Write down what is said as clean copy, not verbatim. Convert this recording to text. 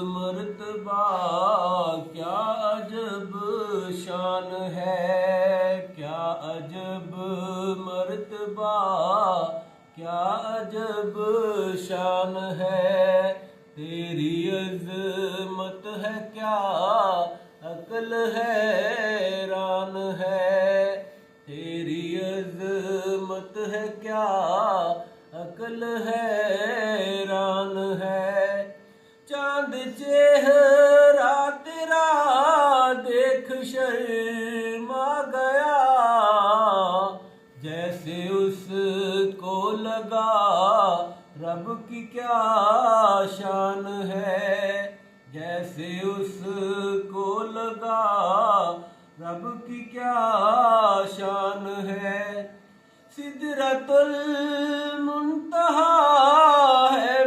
मर्तबा क्या अजब शान है, क्या अजब मर्तबा क्या अजब शान है। तेरी अज़मत है क्या अक्ल हैरान है। तेरी अज़मत है क्या अक्ल हैरान है। चांद चेहरा तेरा देख शर्मा गया, जैसे उसको लगा रब की क्या शान है। जैसे उसको लगा रब की क्या शान है। सिदरतुल मुंतहा है